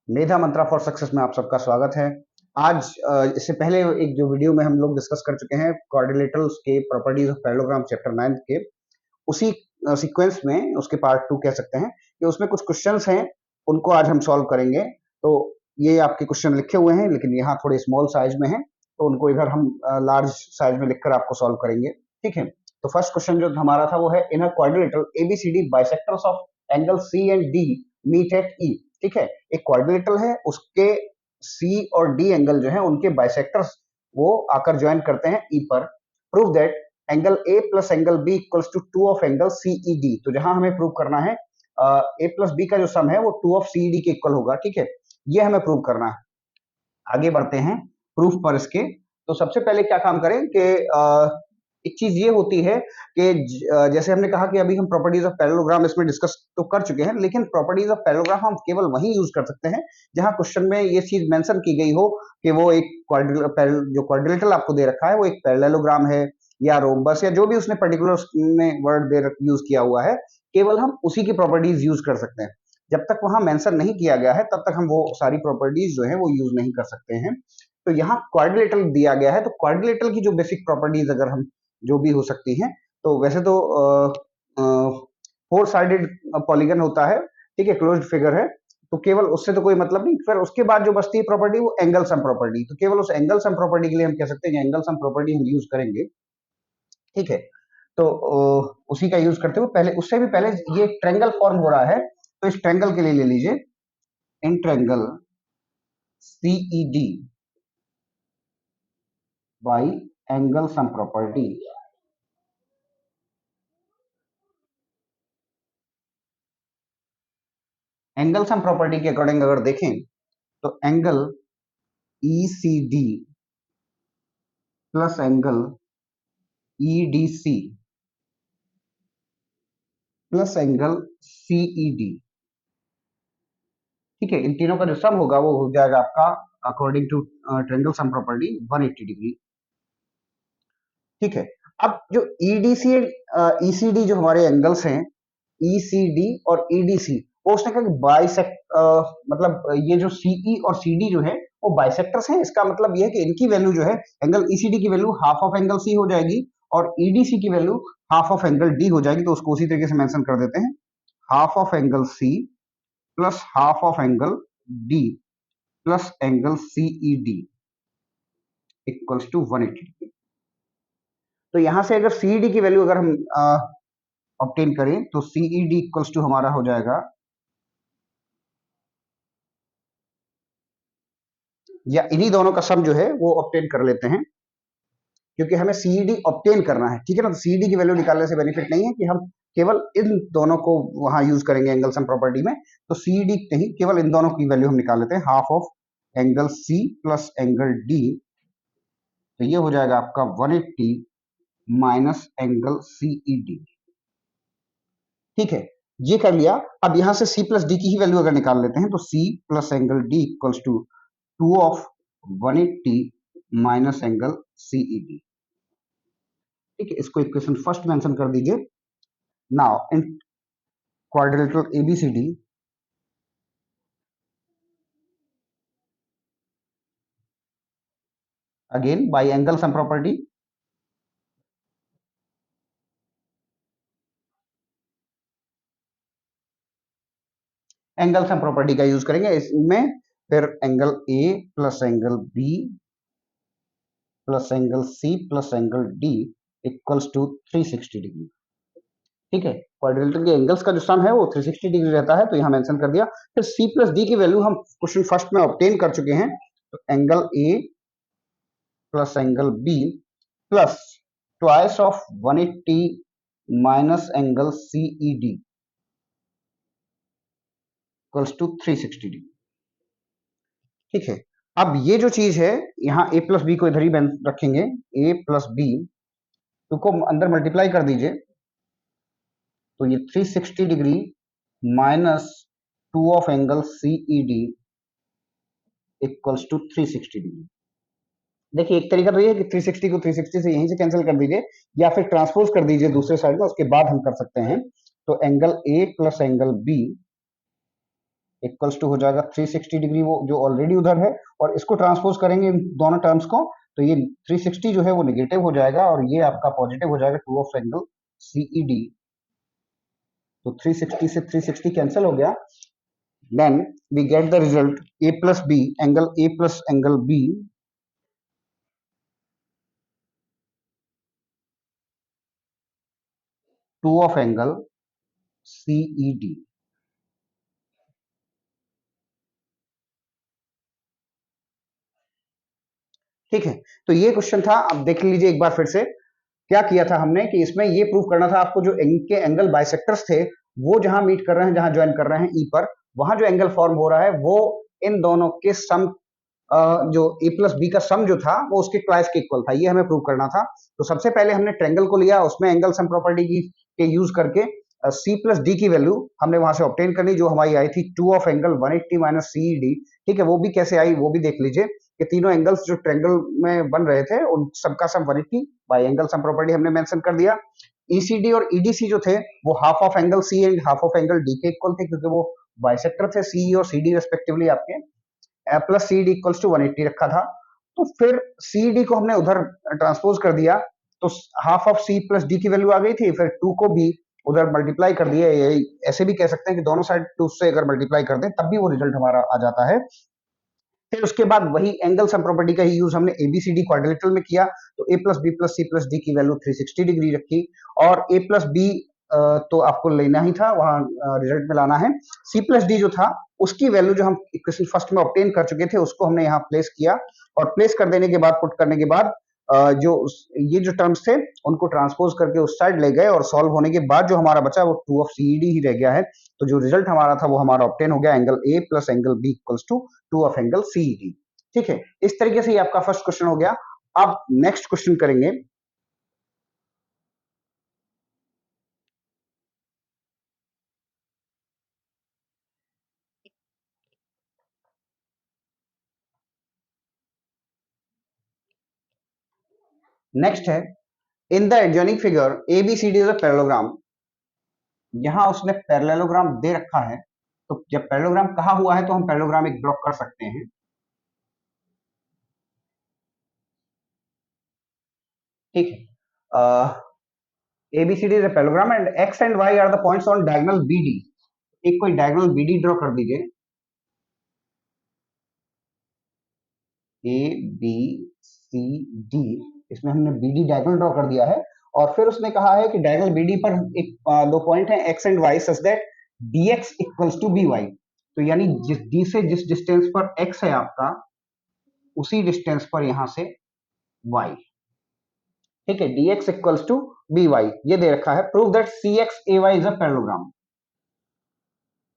Medha Mantra for success में आप सबका स्वागत है। आज इससे पहले एक जो वीडियो में हम लोग डिस्कस कर चुके हैं क्वाड्रिलेटरल्स के प्रॉपर्टीज ऑफ पैरेललोग्राम चैप्टर 9 के उसी सीक्वेंस में उसके पार्ट 2 कह सकते हैं कि उसमें कुछ क्वेश्चंस हैं, उनको आज हम सॉल्व करेंगे। तो ये आपके क्वेश्चन लिखे हुए हैं लेकिन यहाँ थोड़े स्मॉल साइज में हैं, तो उनको इधर हम लार्ज साइज में लिखकर आपको सॉल्व करेंगे। ठीक है, तो फर्स्ट क्वेश्चन जो हमारा था वो है in a quadrilateral ABCD bisectors of angle C and D meet at E. ठीक है, एक क्वाड्रिलेटरल है, उसके सी और डी एंगल जो है उनके बाइसेक्टर्स वो आकर ज्वाइन करते हैं ई पर। Prove that angle A plus angle B equals to 2 of angle CED. तो जहां हमें प्रूव करना है ए प्लस बी का जो सम है वो 2 ऑफ सीईडी के इक्वल होगा। ठीक है, ये हमें प्रूव करना है। आगे बढ़ते हैं प्रूफ पर इसके। तो सबसे पहले क्या काम करें कि एक चीज ये होती है कि जैसे हमने कहा कि अभी हम प्रॉपर्टीज ऑफ पैरेललोग्राम इसमें डिस्कस तो कर चुके हैं, लेकिन प्रॉपर्टीज ऑफ पैरेललोग्राम हम केवल वहीं यूज कर सकते हैं जहां क्वेश्चन में ये चीज मेंशन की गई हो कि वो एक जो क्वाड्रिलेटरल आपको दे रखा है वो एक पैरेललोग्राम है या रोम्बस या जो भी उसने पर्टिकुलर में वर्ड दे यूज किया हुआ है, केवल हम उसी की प्रॉपर्टीज यूज कर सकते हैं। जब तक वहां मेंशन नहीं किया गया है तब तक हम वो सारी प्रॉपर्टीज जो है वो यूज नहीं कर सकते हैं। तो यहाँ क्वाड्रिलेटरल दिया गया है, तो क्वाड्रिलेटरल की जो बेसिक प्रॉपर्टीज अगर हम जो भी हो सकती हैं, तो वैसे तो 4 साइडेड पॉलीगन होता है, ठीक है, क्लोज्ड फिगर है, तो केवल उससे तो कोई मतलब नहीं। फिर उसके बाद जो बचती है प्रॉपर्टी वो एंगल सम प्रॉपर्टी। तो केवल उस एंगल सम प्रॉपर्टी के लिए हम कह सकते हैं कि एंगल सम प्रॉपर्टी हम यूज करेंगे। ठीक है, तो उसी का यूज करते हुए पहले उससे भी पहले ये ट्रायंगल फॉर्म हो रहा है, तो इस ट्रायंगल के लिए ले लीजिए in triangle CED by angle sum property. Angle sum property के अकॉर्डिंग अगर देखें तो angle ECD plus angle EDC plus angle CED, ठीक है, इन तीनों का जो सम होगा वो हो जाएगा आपका according to triangle sum property 180 degree. ठीक है, अब जो ईडीसी ईसीडी जो हमारे एंगल्स हैं ईसीडी और ईडीसी, वो उसने कहा कि मतलब ये जो सीई और सीडी जो है वो बाइसेक्टर्स हैं। इसका मतलब ये है कि इनकी वैल्यू जो है एंगल ईसीडी की value half of angle C हो जाएगी और ईडीसी की value half of angle D हो जाएगी। तो उसको उसी तरीके से मेंशन कर देते हैं, half of angle C plus half of angle D plus angle CED equals to 180 degree. तो यहां से अगर सीईडी की वैल्यू अगर हम ऑब्टेन करें तो सीईडी इक्वल्स टू हमारा हो जाएगा, या इन्हीं दोनों का सम जो है वो ऑब्टेन कर लेते हैं, क्योंकि हमें सीईडी ऑब्टेन करना है। ठीक है ना, तो सीईडी की वैल्यू निकालने से बेनिफिट नहीं है कि हम केवल इन दोनों को वहां यूज करेंगे एंगल सम प्रॉपर्टी में। तो सीईडी नहीं, केवल इन दोनों की वैल्यू हम निकाल लेते हैं, half of angle C plus angle D. तो ये हो जाएगा आपका 180 माइनस एंगल सीईडी। ठीक है, ये कर लिया। अब यहां से सी प्लस डी की ही वैल्यू अगर निकाल लेते हैं तो C plus angle D equals to 2 of 180 minus angle CED. ठीक है, इसको इक्वेशन फर्स्ट मेंशन कर दीजिए। Now in quadrilateral ABCD again by angle sum property, angle sum property का यूज करेंगे इसमें। फिर angle A plus angle B plus angle C plus angle D equals to 360 degree. ठीक है, क्वाड्रिलेटरल के angles का जो सम है वो 360 डिग्री रहता है, तो यहां मेंशन कर दिया। फिर सी प्लस डी की वैल्यू हम क्वेश्चन फर्स्ट में ऑब्टेन कर चुके हैं, तो angle A plus angle B plus twice of 180 minus angle CED equals to 360 degree. ठीक है, अब ये जो चीज है यहाँ ए प्लस बी को इधर ही रखेंगे, ए प्लस बी को अंदर मल्टीप्लाई कर दीजिए, तो ये 360 degree minus 2 of angle CED equals to 360 degree. देखिए, एक तरीका तो ये है कि 360 को 360 से यहीं से कैंसिल कर दीजिए या फिर ट्रांसपोज कर दीजिए दूसरे साइड में, उसके बाद हम कर सकते हैं। तो angle A plus angle B equals to हो जाएगा 360 डिग्री, वो जो ऑलरेडी उधर है, और इसको ट्रांसपोज करेंगे इन दोनों टर्म्स को, तो ये 360 जो है वो नेगेटिव हो जाएगा और ये आपका पॉजिटिव हो जाएगा, टू ऑफ एंगल सीईडी। तो 360 से 360 कैंसिल हो गया, then we get the result A plus B, angle A plus angle B two of angle CED. ठीक है, तो ये क्वेश्चन था। अब देख लीजिए एक बार फिर से, क्या किया था हमने कि इसमें ये प्रूव करना था आपको, जो इनके एंगल बाइसेक्टर्स थे वो जहां मीट कर रहे हैं, जहां ज्वाइन कर रहे हैं ई पर, वहां जो एंगल फॉर्म हो रहा है वो इन दोनों के सम, जो ए प्लस बी का सम जो था वो उसके ट्वाइस के इक्वल था, ये हमें प्रूव करना था। तो सबसे पहले हमने ट्रायंगल को लिया, उसमें एंगल सम प्रॉपर्टी की के यूज करके सी प्लस डी की वैल्यू हमने वहां से ऑब्टेन करनी, जो हमारी आई थी two of angle 180 minus C D. ठीक है, वो भी कैसे आई वो भी देख लीजिए कि तीनों एंगल्स जो ट्रायंगल में बन रहे थे उन सबका sum 180 by angle sum property हमने मेंशन कर दिया। ईसीडी और ईडीसी जो थे वो half of angle C and half of angle D के इक्वल थे, क्योंकि वो बाइसेक्टर थे सी और सी डी रेस्पेक्टिवली आपके, plus C D equals to 180 रखा था। तो फिर सी डी को हमने उधर ट्रांसपोज कर दिया, तो half of C plus D की वैल्यू आ गई थी, फिर टू को भी उधर मल्टीप्लाई कर दिया। ऐसे भी कह सकते हैं कि दोनों साइड टू से अगर मल्टीप्लाई कर दें तब भी वो रिजल्ट हमारा आ जाता है। फिर उसके बाद वही एंगल सम प्रॉपर्टी का ही यूज हमने एबीसीडी क्वाड्रिलेटरल में किया, तो A plus B plus C plus D की वैल्यू 360 डिग्री रखी, और ए प्लस बी तो आपको लेना ही था, वहां रिजल्ट में लाना है। सी प्लस डी जो था उसकी वैल्यू जो हम इक्वेशन फर्स्ट में ऑब्टेन कर चुके थे उसको हमने यहाँ प्लेस किया, और प्लेस कर देने के बाद, पुट करने के बाद जो ये जो टर्म्स थे उनको ट्रांसपोज करके उस साइड ले गए, और सॉल्व होने के बाद जो हमारा बचा वो टू ऑफ सीईडी ही रह गया है। तो जो रिजल्ट हमारा था वो हमारा ऑब्टेन हो गया, angle A plus angle B equals to two of angle CED. ठीक है, इस तरीके से ये आपका फर्स्ट क्वेश्चन हो गया। अब नेक्स्ट क्वेश्चन करेंगे। नेक्स्ट है, in the adjoining figure ABCD is a parallelogram. यहां उसने पैरेललोग्राम दे रखा है, तो जब पैरेललोग्राम कहा हुआ है तो हम पैरेललोग्राम एक ड्रॉ कर सकते हैं। ठीक है, ABCD is a parallelogram and X and Y are the points on diagonal BD. एक कोई डायगोनल बीडी ड्रॉ कर दीजिए, ए बी सी डी, इसमें हमने बीडी डायगोनल ड्रॉ कर दिया है। और फिर उसने कहा है कि डायगोनल बीडी पर एक दो पॉइंट है X and Y, such that dx equals to B Y. तो यानी जिस डी से जिस डिस्टेंस पर x है आपका, उसी डिस्टेंस पर यहां से y। ठीक है, dx equals to B Y ये दे रखा है। Prove that C X A Y is a parallelogram.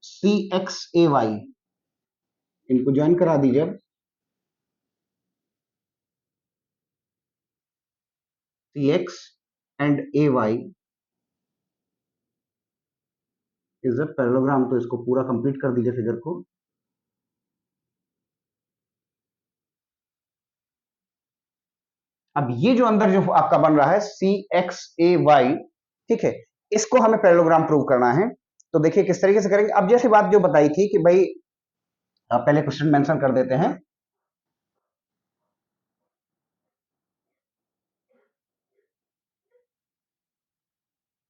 C X A Y, इनको ज्वाइन करा दीजिए। C X and A Y is a parallelogram, तो इसको पूरा कंप्लीट कर दीजिए फिगर को। अब ये जो अंदर जो आपका बन रहा है सी एक्स ए वाई, ठीक है, इसको हमें पैरेललोग्राम प्रूव करना है। तो देखिए किस तरीके से करेंगे। अब जैसी बात जो बताई थी कि भाई पहले क्वेश्चन मेंशन कर देते हैं।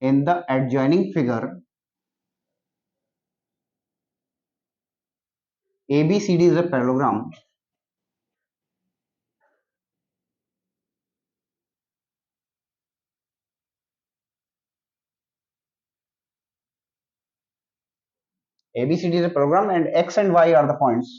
In the adjoining figure ABCD is a parallelogram. ABCD is a parallelogram and X and Y are the points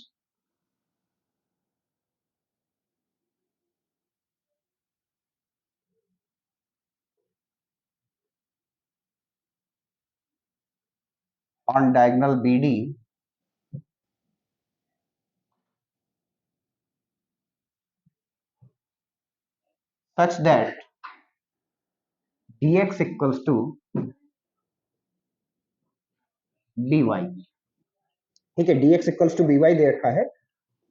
on diagonal BD such that dx equals to dy। ठीक है, dx equals to by दे रखा है।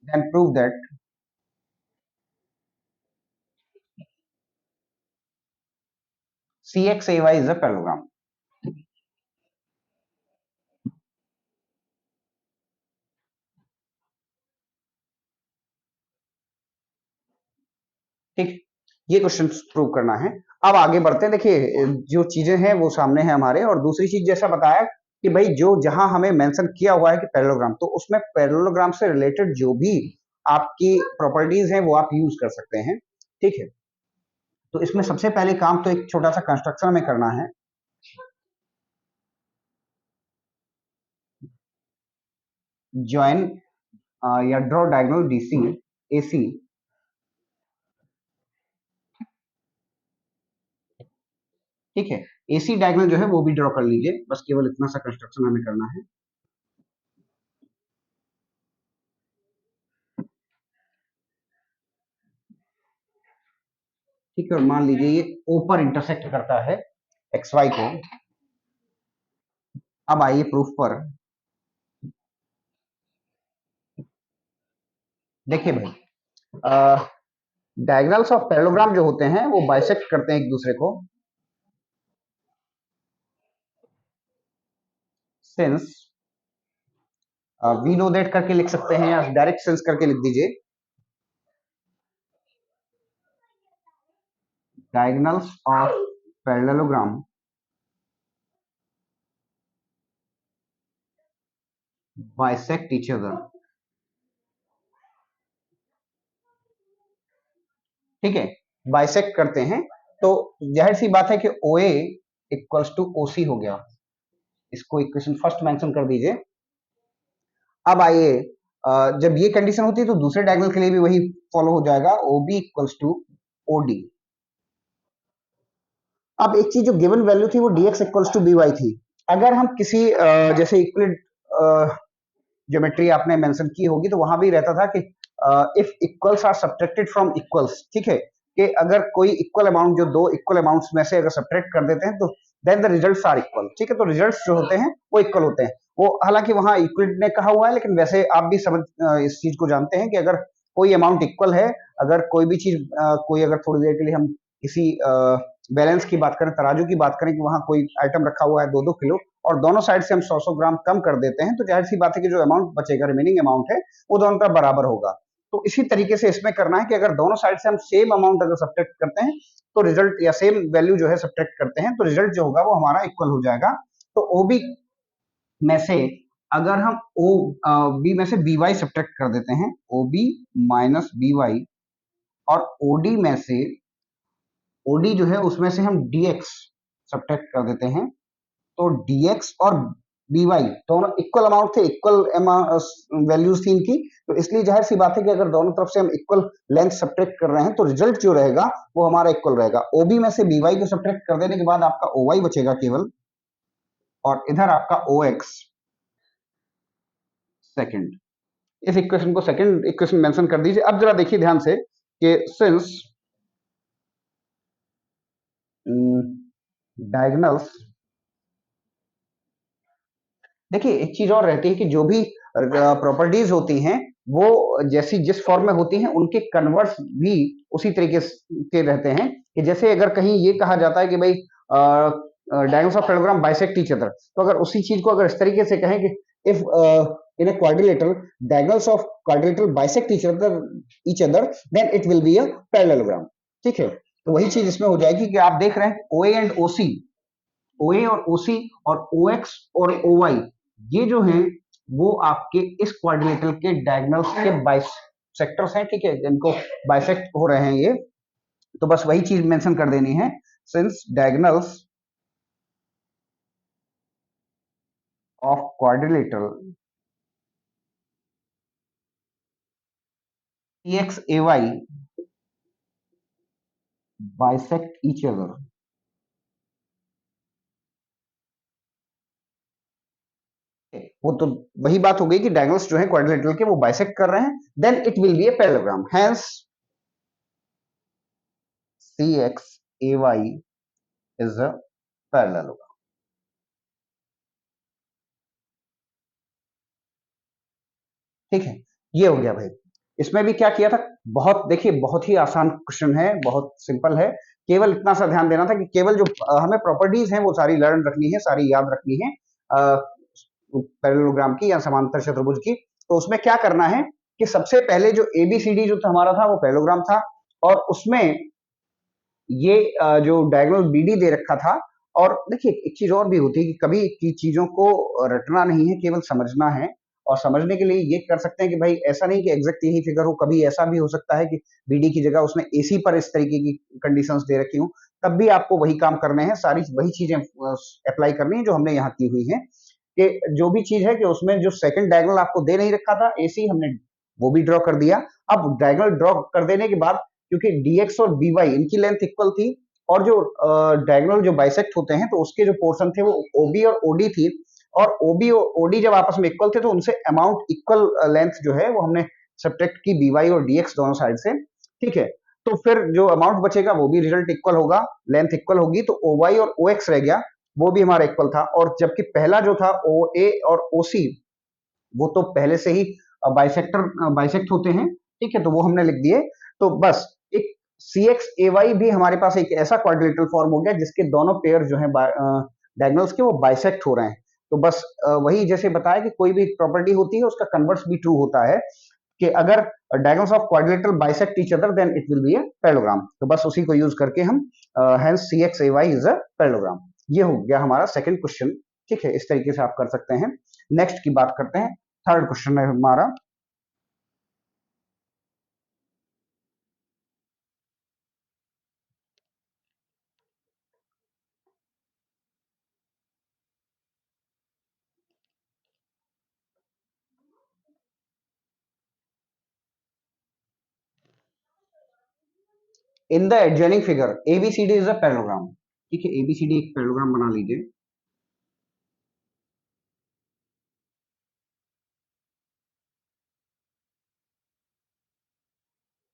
Then prove that CXAY is a parallelogram। ठीक, ये question prove करना है। अब आगे बढ़ते हैं। देखिए जो चीजें हैं वो सामने है हमारे, और दूसरी चीज जैसा बताया कि भाई जो जहां हमें मेंशन किया हुआ है कि पैरेललोग्राम, तो उसमें पैरेललोग्राम से रिलेटेड जो भी आपकी प्रॉपर्टीज हैं वो आप यूज कर सकते हैं। ठीक है, तो इसमें सबसे पहले काम तो एक छोटा सा कंस्ट्रक्शन में करना है। ज्वाइन या ड्रॉ डायगोनल डीसी एसी। ठीक है, एसी डायगोनल जो है वो भी ड्रॉ कर लीजिए, बस केवल इतना सा कंस्ट्रक्शन हमें करना है। ठीक है, और मान लीजिए ये ओ पर इंटरसेक्ट करता है एक्स वाई को। अब आइए प्रूफ पर। देखिए भाई, डायगोनल्स ऑफ पैरेललोग्राम जो होते हैं वो बाइसेक्ट करते हैं एक दूसरे को। सिंस वी नो दैट करके लिख सकते हैं, या डायरेक्ट सेंस करके लिख दीजिए। Diagonals of parallelogram bisect each other. ठीक है, बाइसेक्ट करते हैं, तो जाहिर सी बात है कि ओ ए इक्वल्स टू ओ सी हो गया। इसको इक्वेशन फर्स्ट मेंशन कर दीजिए। अब आइए, जब ये कंडीशन होती है तो दूसरे डायगोनल के लिए भी वही फॉलो हो जाएगा, O B equals to O D. अब एक चीज जो गिवन वैल्यू थी वो dx इक्वल्स टू by थी। अगर हम किसी जैसे इक्विलिड ज्योमेट्री आपने मेंशन की होगी तो वहां भी रहता था कि if equals are subtracted from equals, ठीक है, कि अगर कोई इक्वल अमाउंट, जो दो इक्वल अमाउंट्स में से अगर सब्ट्रैक्ट कर देते हैं तो then the results are equal. ठीक है, तो रिजल्ट्स जो होते हैं वो इक्वल होते हैं। वो हालांकि वहां इक्विलिड ने कहा हुआ है, लेकिन वैसे आप भी समझ इस चीज को जानते हैं कि अगर कोई अमाउंट इक्वल है, अगर कोई भी चीज कोई अगर थोड़ी देर के लिए हम किसी बैलेंस की बात करें, तराजू की बात करें कि वहां कोई आइटम रखा हुआ है 2-2 किलो, और दोनों साइड से हम 100-100 ग्राम कम कर देते हैं, तो जाहिर सी बात है कि जो अमाउंट बचेगा, रिमेनिंग अमाउंट है, वो दोनों तरफ बराबर होगा। तो इसी तरीके से इसमें करना है कि अगर दोनों साइड से हम सेम अमाउंट अगर सब्ट्रैक्ट करते हैं तो रिजल्ट, या सेम वैल्यू जो है सब्ट्रैक्ट करते हैं तो रिजल्ट जो होगा वो हमारा इक्वल हो जाएगा। तो ओ बी में से अगर हम ओ बी में से बी वाई सब्ट्रैक्ट कर देते हैं, O B minus B Y, और ओडी में से, ओडी जो है उसमें से हम dx सब्ट्रैक्ट कर देते हैं, तो dx और by दोनों इक्वल अमाउंट थे, इक्वल वैल्यूज थी इनकी, तो इसलिए जाहिर सी बात है कि अगर दोनों तरफ से हम इक्वल लेंथ सब्ट्रैक्ट कर रहे हैं तो रिजल्ट जो रहेगा वो हमारा इक्वल रहेगा। OB में से by को सब्ट्रैक्ट कर देने के बाद आपका OY बचेगा केवल, और इधर आपका OX सेकंड। इस इक्वेशन को सेकंड इक्वेशन मेंशन कर दीजिए। अब जरा देखिए ध्यान से कि सिंस डायगोनल्स, देखिए एक चीज और रहती है कि जो भी प्रॉपर्टीज होती हैं वो जैसी जिस फॉर्म में होती हैं उनके कन्वर्स भी उसी तरीके के रहते हैं, कि जैसे अगर कहीं ये कहा जाता है कि भाई diagonals of parallelogram bisect each other, तो अगर उसी चीज को अगर इस तरीके से कहें कि if in a quadrilateral diagonals of quadrilateral bisect each other than it will be a parallelogram. ठीक है, तो वही चीज इसमें हो जाएगी कि आप देख रहे हैं ओ ए एंड ओ सी, ओ ए और ओ सी और ओ एक्स और ओ वाई, ये जो हैं वो आपके इस क्वाड्रिलेटरल के डायगोनल्स के बाइसेक्टर्स हैं। ठीक है, इनको बाइसेक्ट हो रहे हैं ये, तो बस वही चीज मेंशन कर देनी है। Since diagonals of quadrilateral X A Y bisect each other, वो तो वही बात हो गई कि डायगोनल्स जो है क्वाड्रिलेटरल के वो बाइसेक्ट कर रहे हैं, then it will be a parallelogram. Hence C X A Y is a parallelogram. ठीक है, ये हो गया भाई। इसमें भी क्या किया था, बहुत देखिए बहुत ही आसान क्वेश्चन है, बहुत सिंपल है। केवल इतना सा ध्यान देना था कि केवल जो हमें प्रॉपर्टीज हैं वो सारी लर्न रखनी है, सारी याद रखनी है पैरेललोग्राम की या समांतर चतुर्भुज की। तो उसमें क्या करना है कि सबसे पहले जो एबीसीडी जो था हमारा था वो पैरेललोग्राम था, और उसमें ये जो डायगोनल बीडी दे रखा था। और देखिए एक चीज और भी होती है कि कभी की चीजों को रटना नहीं है, केवल समझना है। और समझने के लिए ये कर सकते हैं कि भाई ऐसा नहीं कि एग्जैक्ट यही फिगर हो, कभी ऐसा भी हो सकता है कि बीडी की जगह उसने एसी पर इस तरीके की कंडीशंस दे रखी हो, तब भी आपको वही काम करने हैं, सारी वही चीजें अप्लाई करनी है जो हमने यहाँ की हुई है। कि जो भी चीज है कि उसमें जो सेकंड डायगोनल आपको दे नहीं रखा था एसी, हमने वो भी ड्रॉ कर दिया। अब डायगोनल ड्रॉ कर देने के बाद क्योंकि dx और by इनकी लेंथ इक्वल थी, और जो डायगोनल जो बाइसेक्ट होते हैं तो उसके जो पोर्शन थे वो OB और OD थी, और OB और OD जब आपस में इक्वल थे तो उनसे अमाउंट इक्वल लेंथ जो है वो हमने सब्ट्रैक्ट की by और dx दोनों साइड से। ठीक है, तो फिर जो अमाउंट बचेगा वो भी रिजल्ट इक्वल होगा, लेंथ इक्वल होगी, तो OY और OX रह गया, वो भी हमारा इक्वल था। और जबकि पहला जो था OA और OC वो तो पहले से ही बाइसेक्टर बाइसेक्ट होते हैं। ठीक है, तो वो हमने लिख दिए। तो बस एक CXAY भी हमारे पास एक ऐसा क्वाड्रिलेटरल फॉर्म हो गया जिसके दोनों पेयर जो है डायगोनल्स के वो बाइसेक्ट हो रहे हैं। तो बस वही जैसे बताया कि कोई भी प्रॉपर्टी होती है उसका कन्वर्स भी ट्रू होता है, कि अगर diagonals of quadrilateral bisect each other than it will be a parallelogram. तो बस उसी को यूज करके हम hence CXAY is a parallelogram. ये हो गया हमारा सेकंड क्वेश्चन। ठीक है, इस तरीके से आप कर सकते हैं। नेक्स्ट की बात करते हैं। थर्ड क्वेश्चन है हमारा, इन the adjoining figure ABCD is a parallelogram. ठीक है, ABCD एक पैरेललोग्राम बना लीजिए।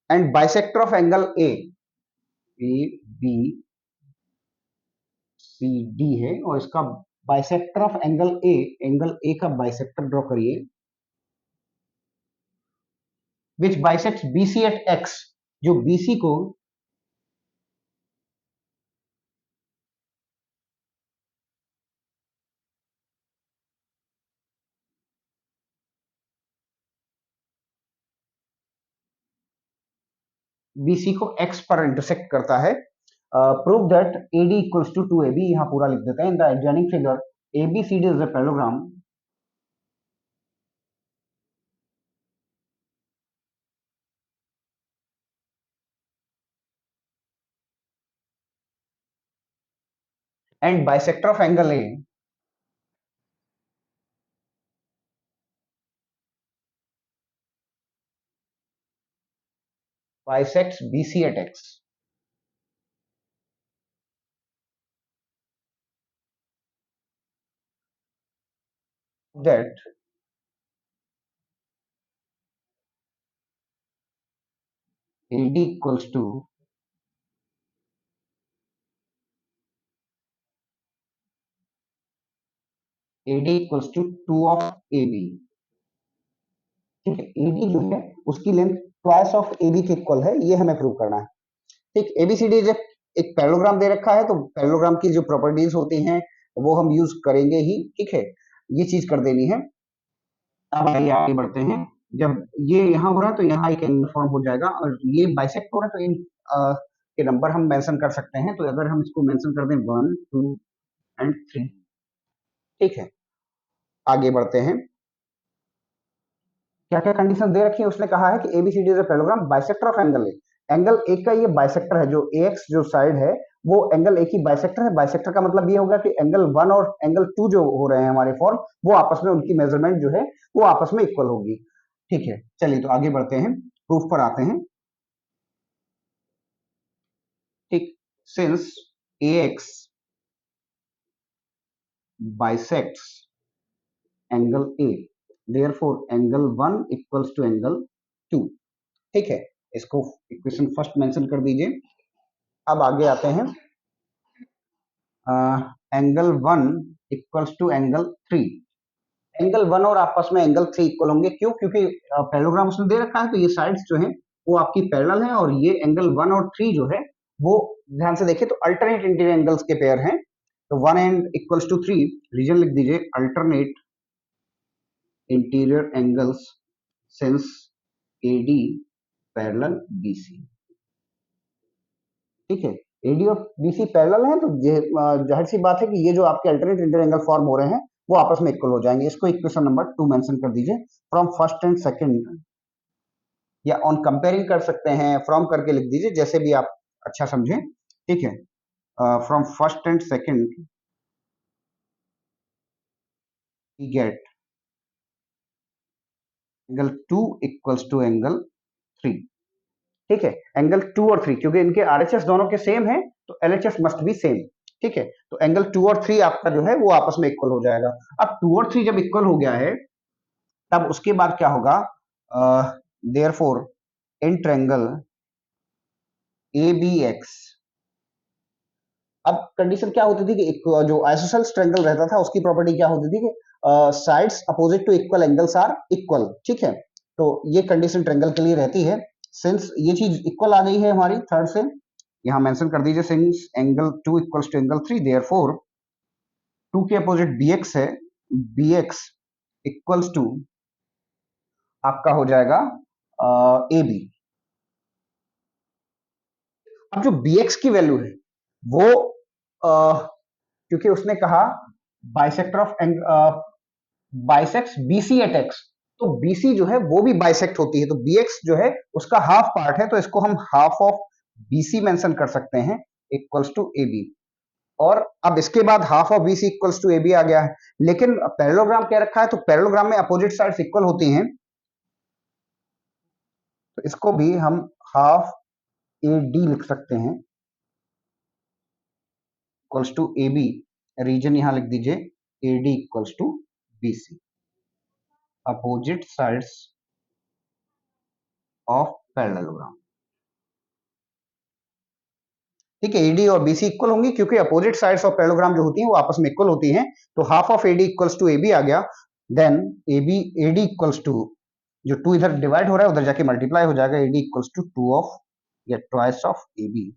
And bisector of angle ABCD है, और इसका बाइसेक्टर ऑफ एंगल ए का बाइसेक्टर ड्रॉ करिए, which bisects BC at X, जो BC को BC को X पर इंटरसेक्ट करता है। Prove that AD equals to 2AB, यहाँ पूरा लिख देते हैं। In the adjoining figure ABCD is a parallelogram and bisector of angle A bisects BC at X, that AD equals to AD equals to 2 of AB। ठीक है, AD जो है उसकी लेंथ ट्वाइस ऑफ AB के equal है, ये हमें prove करना है। ठीक, ABCD जब एक पैरेललोग्राम दे रखा है तो पैरेललोग्राम की जो प्रॉपर्टीज होती हैं वो हम यूज करेंगे ही। ठीक है, ये चीज कर देनी है। अब आइए आगे बढ़ते हैं। जब ये यहाँ हो रहा है तो यहाँ एक एंगल फॉर्म हो जाएगा, और ये बाइसेक्ट हो रहा है तो इन के नंबर हम मेंशन कर सकते हैं। तो अगर हम इसको मेंशन कर दें 1 2 एंड 3। ठीक है, आगे बढ़ते हैं। क्या क्या कंडीशन दे रखी है, उसने कहा है कि ABCD is a parallelogram bisector of angle A. Angle A का ये बाइसेक्टर है, जो AX जो साइड है वो एंगल ए की बाइसेक्टर है। बाइसेक्टर का मतलब ये होगा कि एंगल 1 और एंगल 2 जो हो रहे हैं हमारे फॉर्म, वो आपस में उनकी मेजरमेंट जो है वो आपस में इक्वल होगी। ठीक है, चलिए तो आगे बढ़ते हैं, प्रूफ पर आते हैं। ठीक, since AX bisects angle A, therefore angle 1 equals to angle 2। ठीक है, इसको इक्वेशन फर्स्ट मेंशन कर दीजिए। अब आगे आते हैं। Angle 1 equals to angle 3। Angle 1 और आपस में एंगल 3 इक्वल होंगे, क्यों? क्योंकि पैरेललोग्राम उसने दे रखा है तो ये साइड्स जो हैं वो आपकी पैरेलल हैं, और ये एंगल 1 और 3 जो है वो ध्यान से देखिए तो अल्टरनेट इंटीरियर एंगल्स के पेयर हैं। तो 1 एंड इक्वल्स टू 3, रीजन लिख दीजिए alternate interior angles since AD parallel BC। ठीक है, एडी और बीसी पैरेलल है, तो जाहिर सी बात है कि ये जो आपके अल्टरनेट इंटर एंगल फॉर्म हो रहे हैं वो आपस में इक्वल हो जाएंगे। इसको इक्वेशन नंबर 2 मेंशन कर दीजिए। फ्रॉम फर्स्ट एंड सेकंड, या ऑन कंपेयरिंग कर सकते हैं, फ्रॉम करके लिख दीजिए, जैसे भी आप अच्छा समझें। ठीक है, from first and second we get angle 2 equals to angle 3। ठीक है, एंगल 2 और 3, क्योंकि इनके आरएचएस दोनों के सेम है तो एलएचएस मस्ट बी सेम। ठीक है, तो एंगल 2 और 3 आपका जो है वो आपस में इक्वल हो जाएगा। अब 2 और 3 जब इक्वल हो गया है, तब उसके बाद क्या होगा, therefore in triangle A B X. अब कंडीशन क्या होती थी कि एक जो आइसोसेल्स ट्रायंगल रहता था उसकी प्रॉपर्टी क्या होती थी कि sides opposite to equal angles are equal. ठीक है, तो ये कंडीशन ट्रायंगल के लिए रहती है। सिंस ये चीज इक्वल आ गई है हमारी थर्ड से, यहां मेंशन कर दीजिए, since angle 2 equals to angle 3, therefore 2 के अपोजिट bx है, bx इक्वल्स टू आपका हो जाएगा ए बी। अब जो bx की वैल्यू है वो क्योंकि उसने कहा bisector of bisects BC at X, तो बीसी जो है वो भी बाइसेक्ट होती है, तो bx जो है उसका हाफ पार्ट है, तो इसको हम हाफ ऑफ बीसी मेंशन कर सकते हैं इक्वल्स टू ए बी। और अब इसके बाद half of BC equals to A B आ गया है, लेकिन पैरेललोग्राम क्या रखा है, तो पैरेललोग्राम में अपोजिट साइड्स इक्वल होती हैं, तो इसको भी हम हाफ ए डी लिख सकते हैं equals to A B. Reason यहां लिख दीजिए, A D equals to B C, opposite sides of parallelogram. ठीक है, एडी और बीसी इक्वल होंगी क्योंकि अपोजिट साइड्स ऑफ पैरेललोग्राम जो होती हैं वो आपस में इक्वल होती हैं, तो half of AD equals to A B आ गया। Then A B AD equals to, जो 2 इधर डिवाइड हो रहा है उधर जाके मल्टीप्लाई हो जाएगा, एडी इक्वल्स टू 2 ऑफ या ट्वाइस ऑफ ए बी।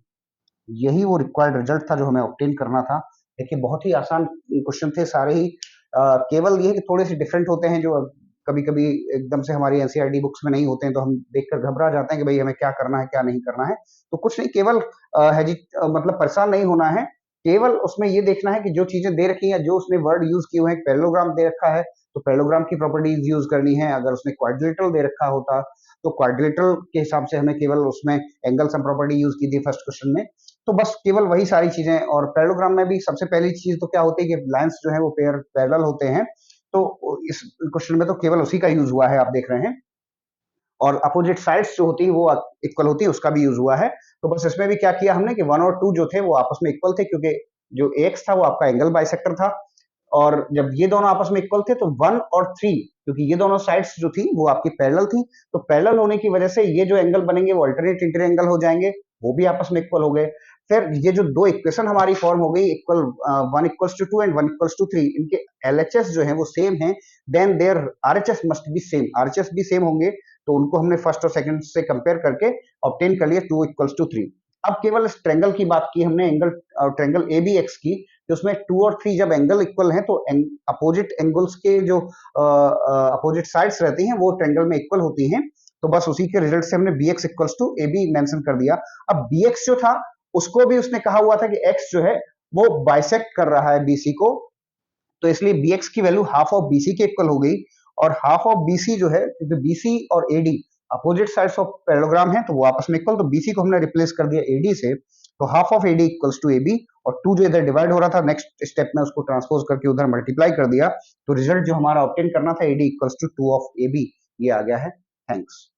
यही वो रिक्वायर्ड रिजल्ट था जो हमें ऑब्टेन करना था। देखिए बहुत ही आसान क्वेश्चन थे सारे ही, केवल ये कि थोड़े से डिफरेंट होते हैं, जो कभी कभी एकदम से हमारी एनसीईआरटी बुक्स में नहीं होते हैं, तो हम देखकर घबरा जाते हैं कि भाई हमें क्या करना है क्या नहीं करना है। तो कुछ नहीं, केवल मतलब परेशान नहीं होना है, केवल उसमें ये देखना है कि जो चीजें दे रखी हैं, जो उसने वर्ड यूज किए हुए हैं, पैरेललोग्राम दे रखा है तो पैरेललोग्राम की प्रॉपर्टीज यूज करनी है। अगर उसने क्वाड्रिलेटरल दे रखा होता तो क्वाड्रिलेटरल के हिसाब से हमें केवल उसमें एंगल सम प्रॉपर्टी यूज की थी फर्स्ट क्वेश्चन में। तो बस केवल वही सारी चीजें। और पैरेललोग्राम में भी सबसे पहली चीज तो क्या होती है कि लाइंस जो है वो पैरेलल होते हैं, तो इस क्वेश्चन में तो केवल उसी का यूज हुआ है, आप देख रहे हैं। और अपोजिट साइड्स जो होती है वो इक्वल होती है, उसका भी यूज हुआ है। तो बस इसमें भी क्या किया हमने कि 1 और 2 जो थे वो आपस में इक्वल थे, क्योंकि जो एक्स था वो आपका एंगल बाइसेक्टर था, और जब ये दोनों आपस में इक्वल थे तो 1 और 3, क्योंकि ये दोनों साइड्स जो थी वो आपकी पैरेलल थी, तो पैरेलल होने की वजह से ये जो एंगल बनेंगे वो अल्टरनेट इंटर एंगल हो जाएंगे, वो भी आपस में इक्वल हो गए। फिर ये जो दो इक्वेशन हमारी फॉर्म हो गई, equal 1 equals to 2 and 1 equals to 3, इनके एलएचएस जो है वो सेम है, then their RHS must be same, RHS भी सेम होंगे, तो उनको हमने फर्स्ट और सेकंड से कंपेयर करके ऑब्टेन कर लिया 2 इक्वल्स टू 3। अब केवल इस ट्रायंगल की बात की हमने, angle triangle A B X की, तो उसमें 2 और 3 जब एंगल इक्वल हैं तो अपोजिट एंगल्स के जो अपोजिट साइड्स रहती हैं वो ट्रायंगल में इक्वल होती हैं, तो बस उसी के रिजल्ट से हमने bx equals to A B mention कर दिया। अब bx जो था उसको भी उसने कहा हुआ था कि x जो है वो बाइसेक्ट कर रहा है bc को, तो इसलिए bx की वैल्यू हाफ ऑफ bc के इक्वल हो गई। और हाफ ऑफ bc जो है, क्योंकि bc और ad opposite sides of parallelogram है तो वो आपस में इक्वल, तो bc को हमने रिप्लेस कर दिया ad से, तो half of ad equals to ab, और 2 जो इधर डिवाइड हो रहा था नेक्स्ट स्टेप में उसको ट्रांसपोज करके उधर मल्टीप्लाई कर दिया, तो रिजल्ट जो हमारा ऑब्टेन करना था ad equals to 2 of ab, ये आ गया है। थैंक्स।